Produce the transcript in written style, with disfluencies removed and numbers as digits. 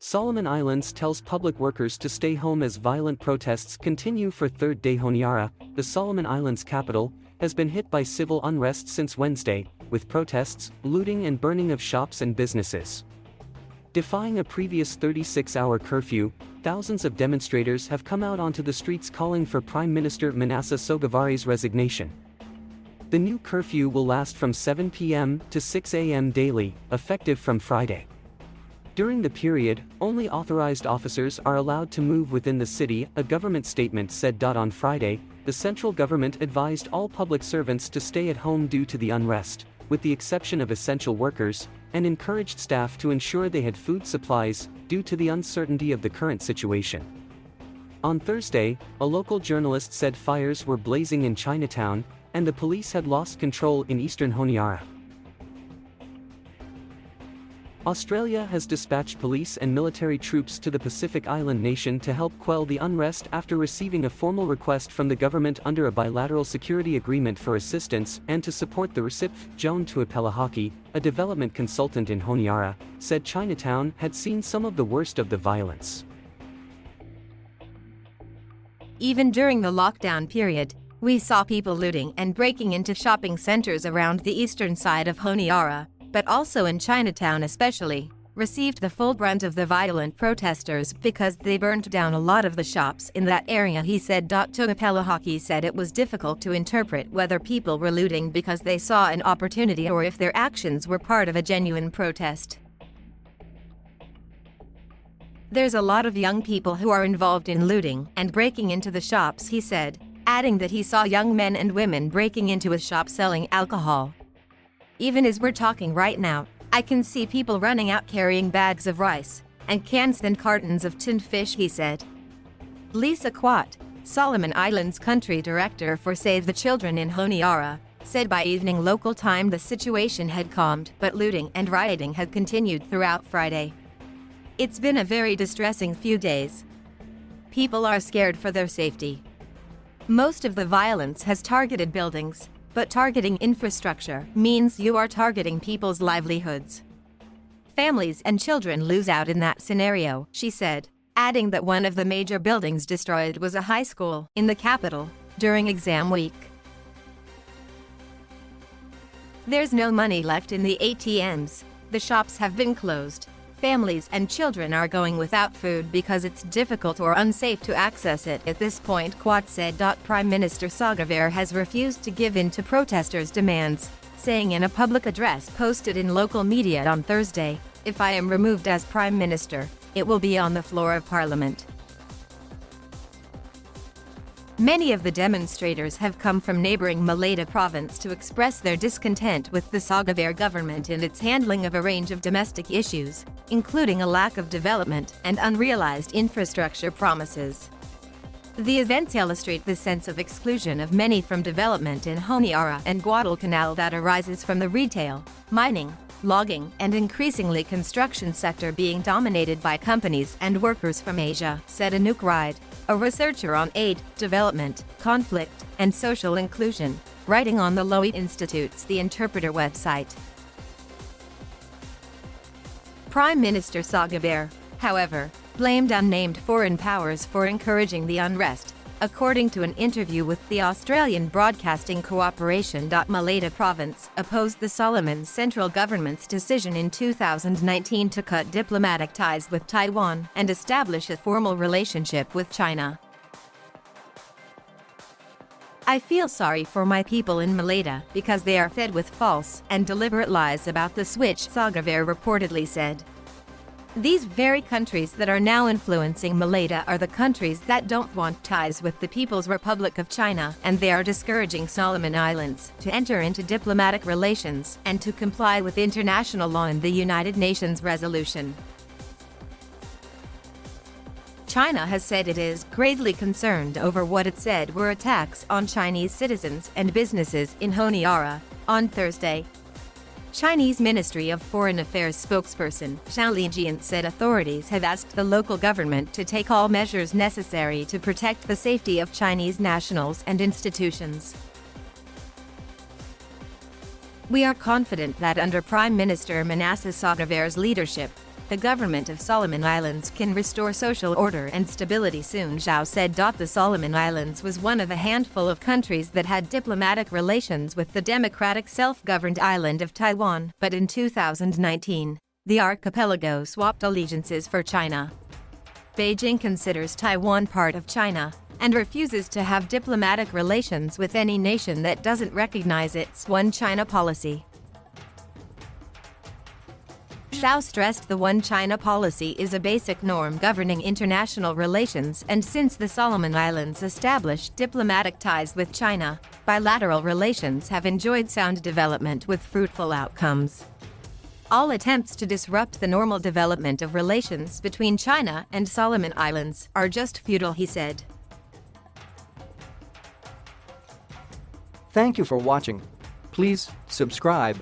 Solomon Islands tells public workers to stay home as violent protests continue for third dayHoniara. The Solomon Islands capital has been hit by civil unrest since Wednesday, with protests, looting and burning of shops and businesses. Defying a previous 36-hour curfew, thousands of demonstrators have come out onto the streets calling for Prime Minister Manasseh Sogavare's resignation. The new curfew will last from 7 p.m. to 6 a.m. daily, effective from Friday. During the period, only authorized officers are allowed to move within the city, a government statement said. On Friday, the central government advised all public servants to stay at home due to the unrest, with the exception of essential workers, and encouraged staff to ensure they had food supplies, due to the uncertainty of the current situation. On Thursday, a local journalist said fires were blazing in Chinatown, and the police had lost control in eastern Honiara. Australia has dispatched police and military troops to the Pacific Island nation to help quell the unrest after receiving a formal request from the government under a bilateral security agreement for assistance and to support the recipient. Joan Tuapelahaki, a development consultant in Honiara, said Chinatown had seen some of the worst of the violence. Even during the lockdown period, we saw people looting and breaking into shopping centers around the eastern side of Honiara, but also in Chinatown especially, received the full brunt of the violent protesters because they burned down a lot of the shops in that area, he said. Tuapelahaki said it was difficult to interpret whether people were looting because they saw an opportunity or if their actions were part of a genuine protest. There's a lot of young people who are involved in looting and breaking into the shops, he said, adding that he saw young men and women breaking into a shop selling alcohol. Even as we're talking right now, I can see people running out carrying bags of rice and cans and cartons of tinned fish, he said. Lisa Quat, Solomon Islands country director for Save the Children in Honiara, said by evening local time the situation had calmed, but looting and rioting had continued throughout Friday. It's been a very distressing few days. People are scared for their safety. Most of the violence has targeted buildings, but targeting infrastructure means you are targeting people's livelihoods. Families and children lose out in that scenario, she said, adding that one of the major buildings destroyed was a high school in the capital during exam week. There's no money left in the ATMs, the shops have been closed. Families and children are going without food because it's difficult or unsafe to access it at this point, Quat said. Prime Minister Sogavare has refused to give in to protesters' demands, saying in a public address posted in local media on Thursday, "If I am removed as Prime Minister, it will be on the floor of Parliament." Many of the demonstrators have come from neighboring Malaya province to express their discontent with the Sogavare government in its handling of a range of domestic issues, including a lack of development and unrealized infrastructure promises. The events illustrate the sense of exclusion of many from development in Honiara and Guadalcanal that arises from the retail, mining, logging, and increasingly construction sector being dominated by companies and workers from Asia, said Anouk Ride, a researcher on aid, development, conflict, and social inclusion, writing on the Lowy Institute's The Interpreter website. Prime Minister Sogavare, however, blamed unnamed foreign powers for encouraging the unrest, according to an interview with the Australian Broadcasting Corporation. Malaya province opposed the Solomon central government's decision in 2019 to cut diplomatic ties with Taiwan and establish a formal relationship with China. "I feel sorry for my people in Malaya because they are fed with false and deliberate lies about the switch," Sogavare reportedly said. These very countries that are now influencing Malaya are the countries that don't want ties with the People's Republic of China, and they are discouraging Solomon Islands to enter into diplomatic relations and to comply with international law and the United Nations resolution. China has said it is greatly concerned over what it said were attacks on Chinese citizens and businesses in Honiara on Thursday. Chinese Ministry of Foreign Affairs spokesperson Xiao Lijian said authorities have asked the local government to take all measures necessary to protect the safety of Chinese nationals and institutions. "We are confident that under Prime Minister Manasseh Sogavare's leadership, the government of Solomon Islands can restore social order and stability soon, Zhao said. The Solomon Islands was one of a handful of countries that had diplomatic relations with the democratic self-governed island of Taiwan, but in 2019, the archipelago swapped allegiances for China. Beijing considers Taiwan part of China and refuses to have diplomatic relations with any nation that doesn't recognize its One China policy. Zhao stressed the One China policy is a basic norm governing international relations, and since the Solomon Islands established diplomatic ties with China, bilateral relations have enjoyed sound development with fruitful outcomes. All attempts to disrupt the normal development of relations between China and Solomon Islands are just futile, he said. Thank you for watching. Please subscribe